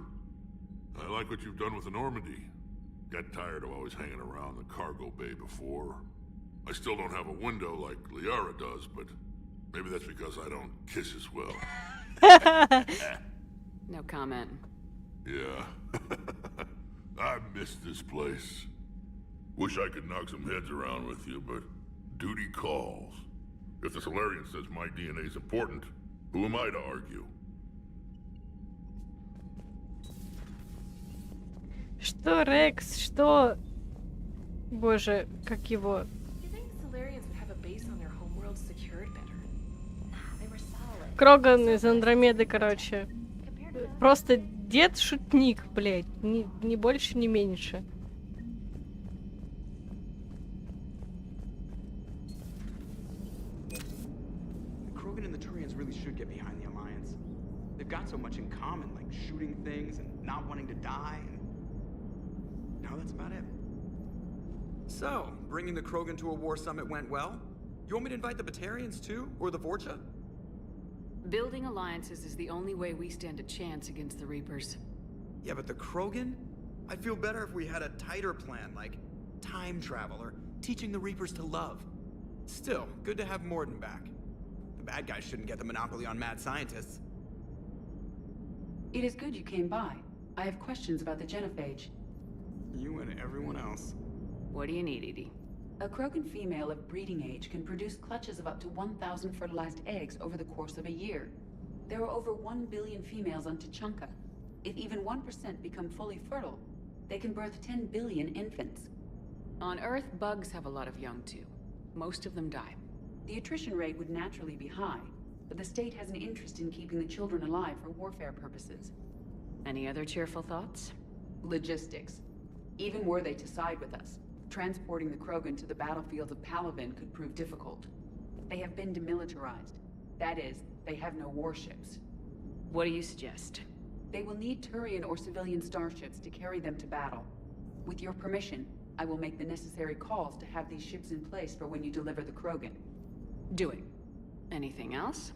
I like what you've done with the Normandy. Got tired of always hanging around the cargo bay before. I still don't have a window like Liara does, but maybe that's because I don't kiss as well. No comment. Yeah. I miss this place. Wish I could knock some heads around with you, but duty calls. If the Solarian says my DNA is important, who am I to argue? Что, Рекс? Что? Боже, как его? Кроган из Андромеды, короче. Просто дед-шутник, блядь. Ни больше, ни меньше. Krogan and the Turians really should get behind the Alliance. They've got so much in common, like shooting things and not wanting to die, and... No, that's about it. So, bringing the Krogan to a war summit went well? You want me to invite the Batarians too? Or the Vorcha? Building alliances is the only way we stand a chance against the Reapers. Yeah, but the Krogan? I'd feel better if we had a tighter plan, like time travel or teaching the Reapers to love. Still, good to have Morden back. The bad guys shouldn't get the monopoly on mad scientists. It is good you came by. I have questions about the genophage. You and everyone else. What do you need, Edie? A Krogan female of breeding age can produce clutches of up to 1,000 fertilized eggs over the course of a year. There are over 1 billion females on Tachanka. If even 1% become fully fertile, they can birth 10 billion infants. On Earth, bugs have a lot of young too. Most of them die. The attrition rate would naturally be high, but the state has an interest in keeping the children alive for warfare purposes. Any other cheerful thoughts? Logistics. Even were they to side with us, transporting the Krogan to the battlefields of Palaven could prove difficult. They have been demilitarized. That is, they have no warships. What do you suggest? They will need Turian or civilian starships to carry them to battle. With your permission, I will make the necessary calls to have these ships in place for when you deliver the Krogan. Do it. Anything else?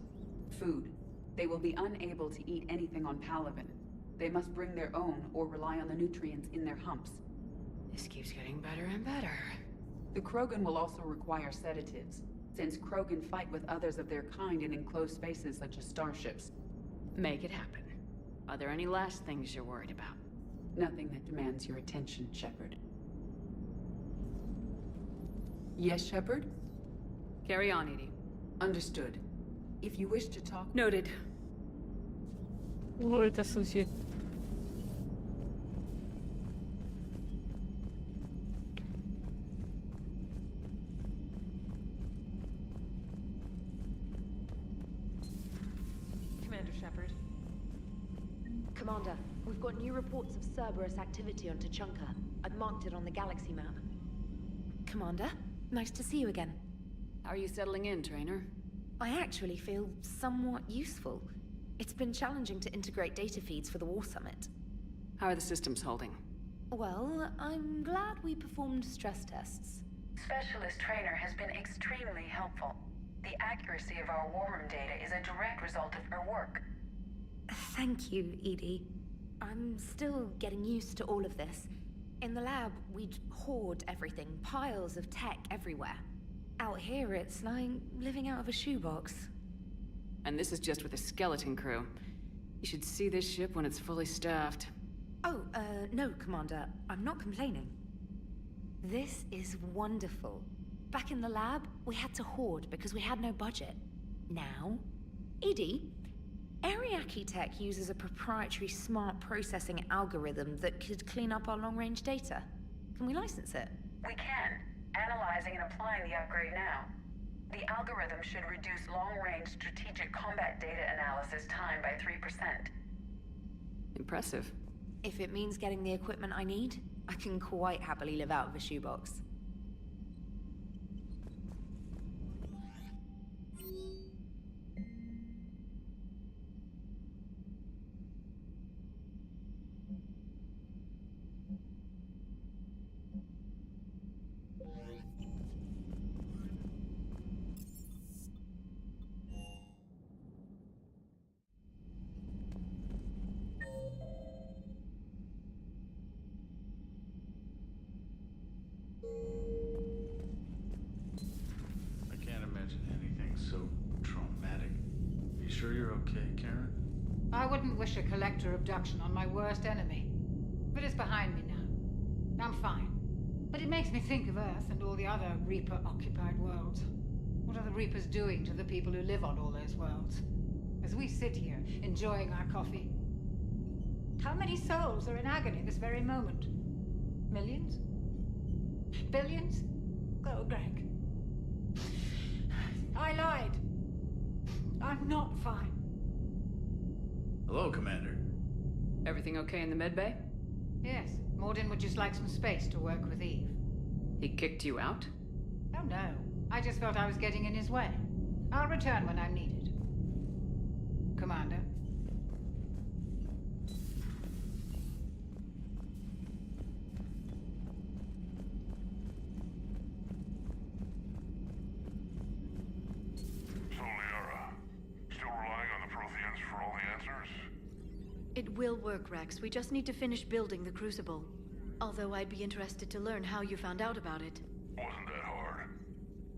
Food. They will be unable to eat anything on Palaven. They must bring their own or rely on the nutrients in their humps. This keeps getting better and better. The Krogan will also require sedatives, since Krogan fight with others of their kind in enclosed spaces such as starships. Make it happen. Are there any last things you're worried about? Nothing that demands your attention, Shepard. Yes, Shepard? Carry on, Edie. Understood. If you wish to talk... Noted. Ну, это сути. Commander Shepard. Commander, we've got new reports of Cerberus activity on Tuchanka. I've marked it on the galaxy map. Commander, nice to see you again. How are you settling in, Trainer? I actually feel somewhat useful. It's been challenging to integrate data feeds for the War Summit. How are the systems holding? Well, I'm glad we performed stress tests. Specialist Trainer has been extremely helpful. The accuracy of our war room data is a direct result of her work. Thank you, Edie. I'm still getting used to all of this. In the lab, we'd hoard everything, piles of tech everywhere. Out here, it's like living out of a shoebox. And this is just with a skeleton crew. You should see this ship when it's fully staffed. Oh, no, Commander. I'm not complaining. This is wonderful. Back in the lab, we had to hoard because we had no budget. Now, Edie, Ariake Tech uses a proprietary smart processing algorithm that could clean up our long-range data. Can we license it? We can. Analyzing and applying the upgrade now. The algorithm should reduce long-range strategic combat data analysis time by 3%. Impressive. If it means getting the equipment I need, I can quite happily live out of a shoebox. I wouldn't wish a collector abduction on my worst enemy. But it's behind me now. I'm fine. But it makes me think of Earth and all the other Reaper-occupied worlds. What are the Reapers doing to the people who live on all those worlds? As we sit here, enjoying our coffee. How many souls are in agony this very moment? Millions? Billions? Oh, Greg. I lied. I'm not fine. Hello, Commander. Everything okay in the medbay? Yes. Mordin would just like some space to work with Eve. He kicked you out? Oh, no. I just felt I was getting in his way. I'll return when I'm needed. Commander. It will work, Rex. We just need to finish building the Crucible. Although I'd be interested to learn how you found out about it. Wasn't that hard.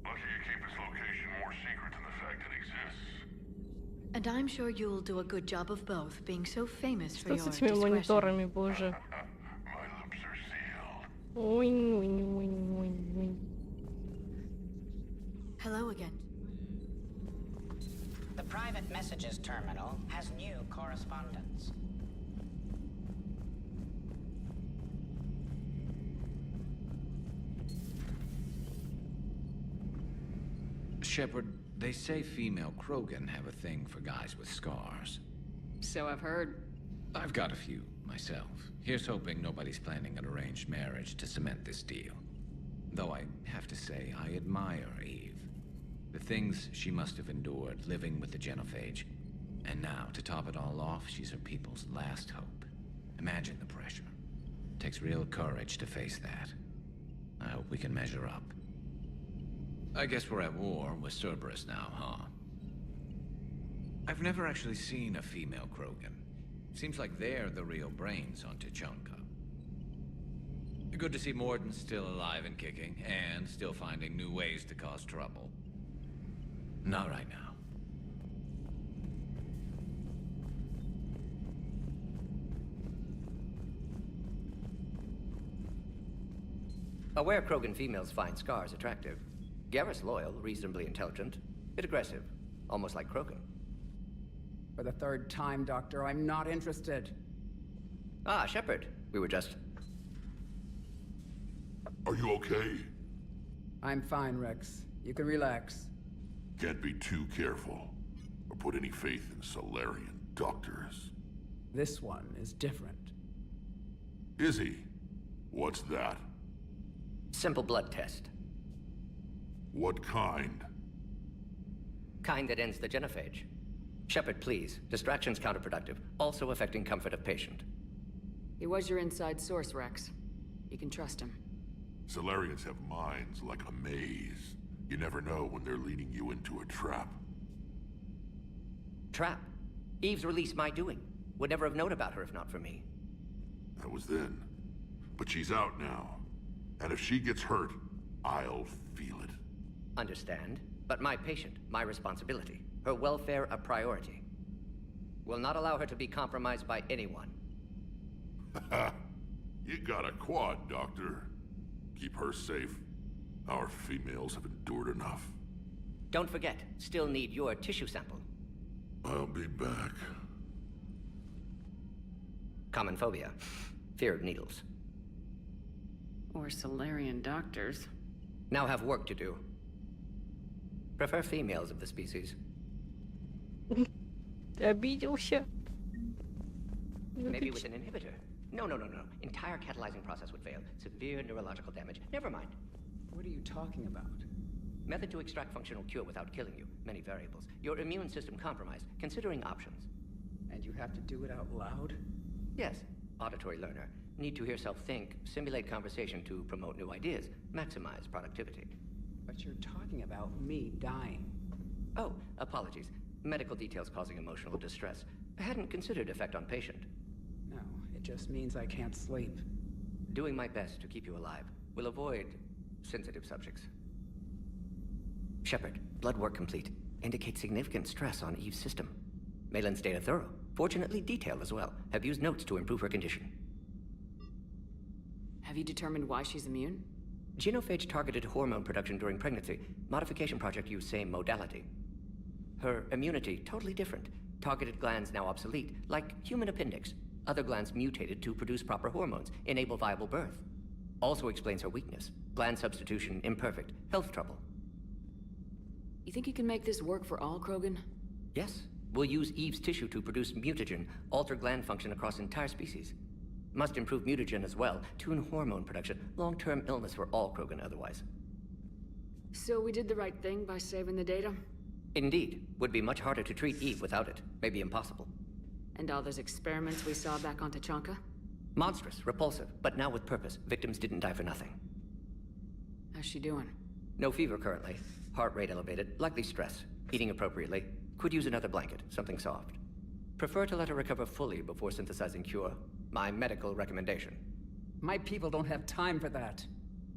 Lucky you keep its location more secret than the fact it exists. And I'm sure you'll do a good job of both, being so famous for Что your с этими discretion. мониторами, боже? Hello again. The private messages terminal has new correspondence. Shepard, they say female Krogan have a thing for guys with scars. So I've heard. I've got a few, myself. Here's hoping nobody's planning an arranged marriage to cement this deal. Though I have to say, I admire Eve. The things she must have endured living with the Genophage. And now, to top it all off, she's her people's last hope. Imagine the pressure. Takes real courage to face that. I hope we can measure up. I guess we're at war with Cerberus now, huh? I've never actually seen a female Krogan. Seems like they're the real brains on Tuchanka. Good to see Morden's still alive and kicking, and still finding new ways to cause trouble. Not right now. Aware Krogan females find scars attractive. Garrus loyal, reasonably intelligent, bit aggressive, almost like Krogan. For the third time, Doctor, I'm not interested. Ah, Shepard. We were just... Are you okay? I'm fine, Rex. You can relax. Can't be too careful, or put any faith in Solarian doctors. This one is different. Is he? What's that? Simple blood test. What kind? Kind that ends the genophage. Shepard, please. Distraction's counterproductive, also affecting comfort of patient. He was your inside source, Rex. You can trust him. Solarians have minds like a maze. You never know when they're leading you into a trap. Trap? Eve's release my doing. Would never have known about her if not for me. That was then. But she's out now. And if she gets hurt, I'll feel it. Understand. But my patient, my responsibility. Her welfare a priority. Will not allow her to be compromised by anyone. You got a quad, Doctor. Keep her safe. Our females have endured enough. Don't forget, still need your tissue sample. I'll be back. Common phobia. Fear of needles. Or Solarian doctors. Now have work to do. Prefer females of the species. Обиделся. Maybe with an inhibitor. No. Entire catalyzing process would fail. Severe neurological damage. Never mind. What are you talking about? Method to extract functional cure without killing you. Many variables. Your immune system compromised. Considering options. And you have to do it out loud? Yes. Auditory learner. Need to hear self think, simulate conversation to promote new ideas, maximize productivity. But you're talking about me dying. Oh, apologies. Medical details causing emotional distress. I hadn't considered effect on patient. No, it just means I can't sleep. Doing my best to keep you alive. Will avoid sensitive subjects. Shepard, blood work complete. Indicates significant stress on Eve's system. Malin's data thorough. Fortunately detailed as well. Have used notes to improve her condition. Have you determined why she's immune? Genophage targeted hormone production during pregnancy. Modification project used same modality. Her immunity totally different. Targeted glands now obsolete, like human appendix. Other glands mutated to produce proper hormones, enable viable birth. Also explains her weakness. Gland substitution imperfect. Health trouble. You think you can make this work for all Krogan? Yes. We'll use Eve's tissue to produce mutagen, alter gland function across entire species. Must improve mutagen as well, tune hormone production, long-term illness for all Krogan otherwise. So we did the right thing by saving the data? Indeed. Would be much harder to treat Eve without it. Maybe impossible. And all those experiments we saw back on Tuchanka? Monstrous, repulsive, but now with purpose. Victims didn't die for nothing. How's she doing? No fever currently. Heart rate elevated, likely stress. Eating appropriately. Could use another blanket, something soft. Prefer to let her recover fully before synthesizing cure. My medical recommendation. My people don't have time for that.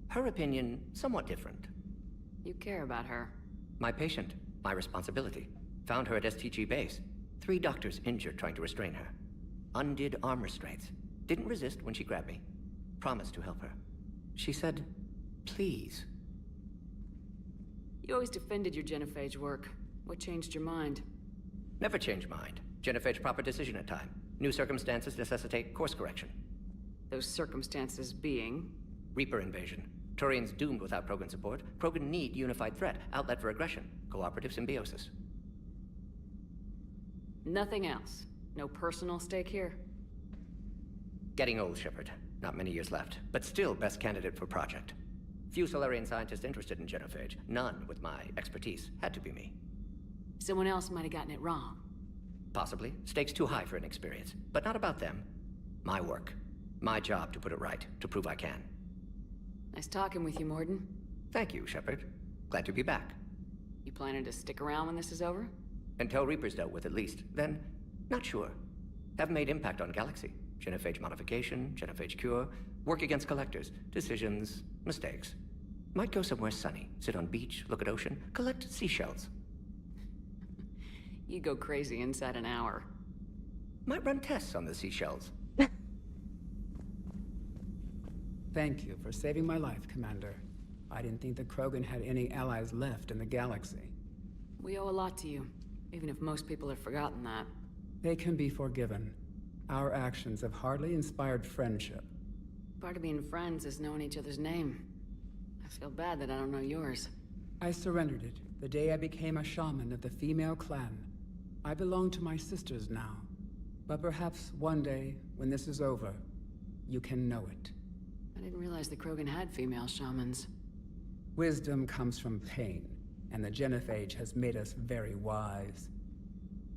Her opinion, somewhat different. You care about her. My patient, my responsibility. Found her at STG base. 3 doctors injured trying to restrain her. Undid arm restraints. Didn't resist when she grabbed me. Promised to help her. She said, please. You always defended your genophage work. What changed your mind? Never change mind. Genophage proper decision at time. New circumstances necessitate course correction. Those circumstances being? Reaper invasion. Turians doomed without Krogan support. Krogan need unified threat. Outlet for aggression. Cooperative symbiosis. Nothing else? No personal stake here? Getting old, Shepard. Not many years left. But still best candidate for project. Few Solarian scientists interested in genophage. None with my expertise. Had to be me. Someone else might have gotten it wrong. Possibly. Stakes too high for inexperience. But not about them. My work. My job to put it right, to prove I can. Nice talking with you, Morden. Thank you, Shepard. Glad to be back. You planning to stick around when this is over? Until Reaper's dealt with, at least. Then, not sure. Haven't made impact on Galaxy. Genophage modification, genophage cure, work against collectors, decisions, mistakes. Might go somewhere sunny, sit on beach, look at ocean, collect seashells. You go crazy inside an hour. Might run tests on the seashells. Thank you for saving my life, Commander. I didn't think the Krogan had any allies left in the galaxy. We owe a lot to you, even if most people have forgotten that. They can be forgiven. Our actions have hardly inspired friendship. Part of being friends is knowing each other's name. I feel bad that I don't know yours. I surrendered it the day I became a shaman of the female clan. I belong to my sisters now. But perhaps one day, when this is over, you can know it. I didn't realize the Krogan had female shamans. Wisdom comes from pain, and the genophage has made us very wise.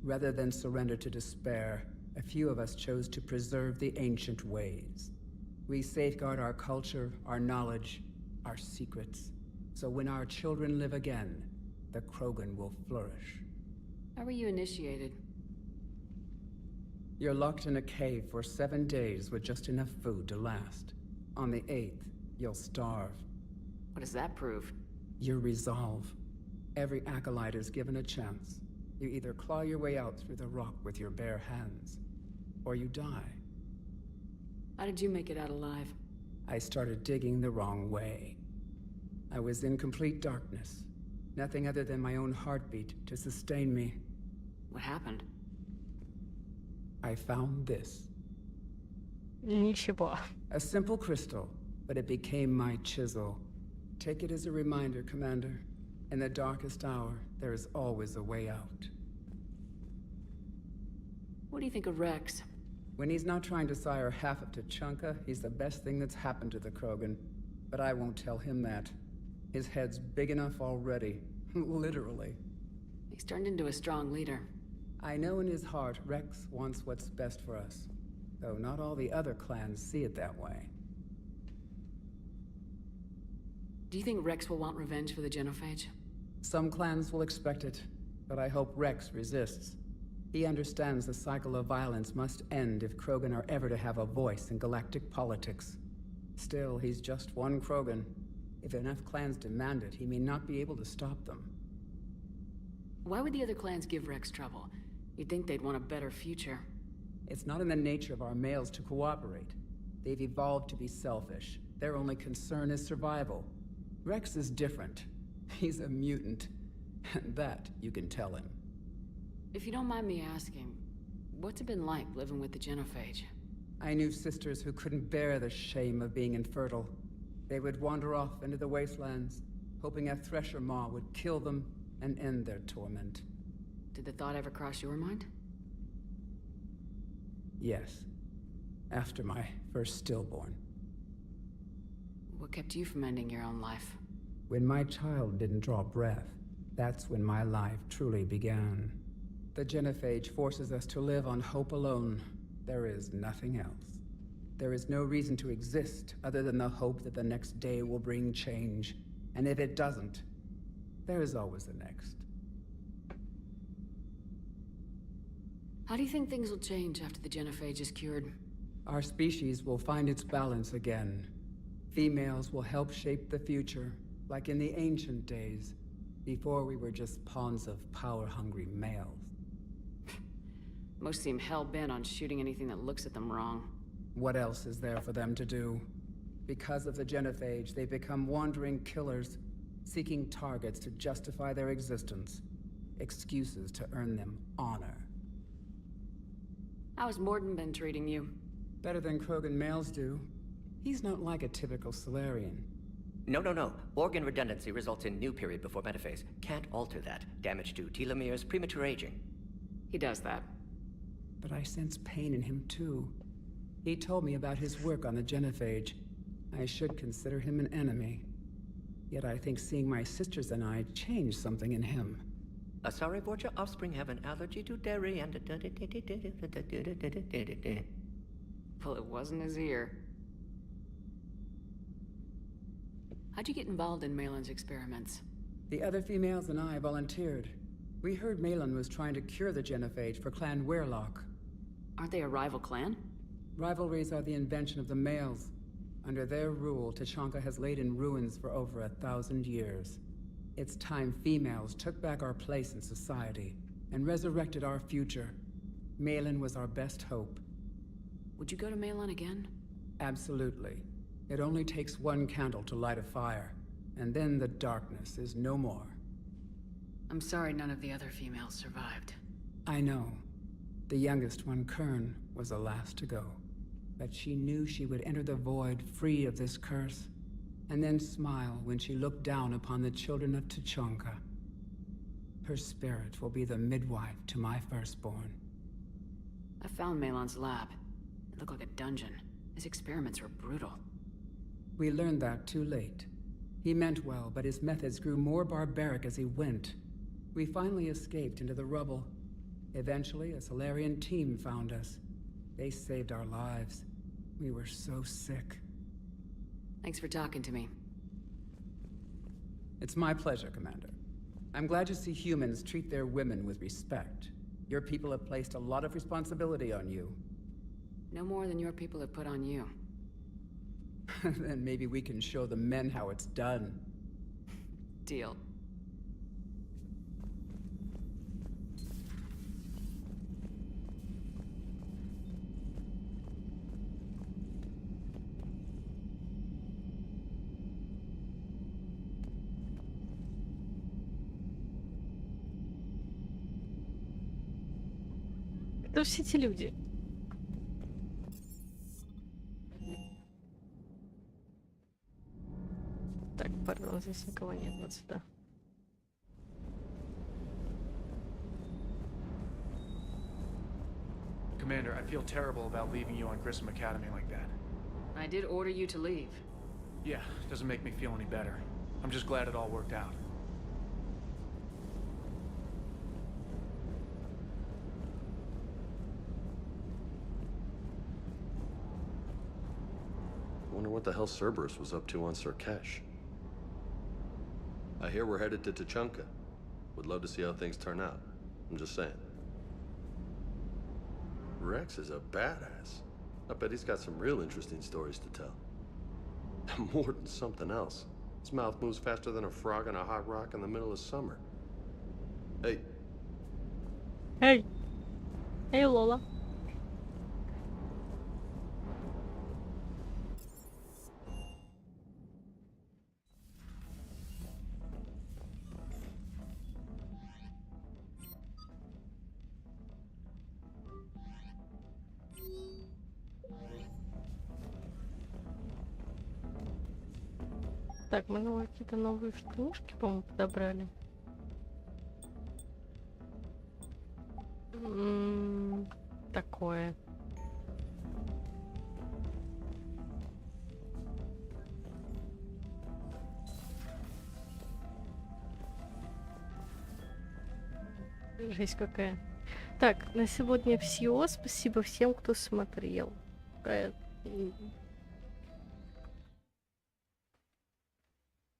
Rather than surrender to despair, a few of us chose to preserve the ancient ways. We safeguard our culture, our knowledge, our secrets. So when our children live again, the Krogan will flourish. How were you initiated? You're locked in a cave for 7 days with just enough food to last. On the 8th, you'll starve. What does that prove? Your resolve. Every acolyte is given a chance. You either claw your way out through the rock with your bare hands, or you die. How did you make it out alive? I started digging the wrong way. I was in complete darkness. Nothing other than my own heartbeat to sustain me. What happened? I found this. Ничего. A simple crystal, but it became my chisel. Take it as a reminder, Commander. In the darkest hour, there is always a way out. What do you think of Rex? When he's not trying to sire half of Tuchanka, he's the best thing that's happened to the Krogan. But I won't tell him that. His head's big enough already. Literally. He's turned into a strong leader. I know in his heart Rex wants what's best for us. Though not all the other clans see it that way. Do you think Rex will want revenge for the genophage? Some clans will expect it, but I hope Rex resists. He understands the cycle of violence must end if Krogan are ever to have a voice in galactic politics. Still, he's just one Krogan. If enough clans demand it, he may not be able to stop them. Why would the other clans give Rex trouble? You'd think they'd want a better future. It's not in the nature of our males to cooperate. They've evolved to be selfish. Their only concern is survival. Rex is different. He's a mutant. And that you can tell him. If you don't mind me asking, what's it been like living with the genophage? I knew sisters who couldn't bear the shame of being infertile. They would wander off into the wastelands, hoping a thresher maw would kill them and end their torment. Did the thought ever cross your mind? Yes. After my first stillborn. What kept you from ending your own life? When my child didn't draw breath, that's when my life truly began. The genophage forces us to live on hope alone. There is nothing else. There is no reason to exist other than the hope that the next day will bring change. And if it doesn't, there is always the next. How do you think things will change after the genophage is cured? Our species will find its balance again. Females will help shape the future, like in the ancient days, before we were just pawns of power-hungry males. Most seem hell-bent on shooting anything that looks at them wrong. What else is there for them to do? Because of the genophage, they become wandering killers, seeking targets to justify their existence. Excuses to earn them honor. How has Morden been treating you? Better than Krogan males do. He's not like a typical Solarian. No. Organ redundancy results in new period before metaphase. Can't alter that. Damage to telomeres, premature aging. He does that. But I sense pain in him too. He told me about his work on the genophage. I should consider him an enemy. Yet I think seeing my sisters and I changed something in him. A sorry Vorcha offspring have an allergy to dairy and... Well, it wasn't his ear. How'd you get involved in Malin's experiments? The other females and I volunteered. We heard Malin was trying to cure the genophage for Clan Weirlock. Aren't they a rival clan? Rivalries are the invention of the males. Under their rule, Tuchanka has laid in ruins for over 1,000 years. It's time females took back our place in society and resurrected our future. Malin was our best hope. Would you go to Malin again? Absolutely. It only takes one candle to light a fire, and then the darkness is no more. I'm sorry none of the other females survived. I know. The youngest one, Kern, was the last to go. But she knew she would enter the void free of this curse, and then smile when she looked down upon the children of Tuchanka. Her spirit will be the midwife to my firstborn. I found Malin's lab. It looked like a dungeon. His experiments were brutal. We learned that too late. He meant well, but his methods grew more barbaric as he went. We finally escaped into the rubble. Eventually, a Solarian team found us. They saved our lives. We were so sick. Thanks for talking to me. It's my pleasure, Commander. I'm glad to see humans treat their women with respect. Your people have placed a lot of responsibility on you. No more than your people have put on you. Then maybe we can show the men how it's done. Deal. Кто все эти люди? Так, пардон, здесь никого нет, вот сюда. Commander, I feel terrible about leaving you on Grissom Academy like that. I did order you to leave. Yeah, doesn't make me feel any better. I'm just glad it all worked out. Wonder what the hell Cerberus was up to on Surkesh. I hear we're headed to Tuchanka. Would love to see how things turn out. I'm just saying. Rex is a badass. I bet he's got some real interesting stories to tell. More than something else. His mouth moves faster than a frog on a hot rock in the middle of summer. Hey. Hey. Hey, Lola. Так, мы какие-то новые штучки, по-моему, подобрали. Такое. Жесть какая. Так, на сегодня все. Спасибо всем, кто смотрел.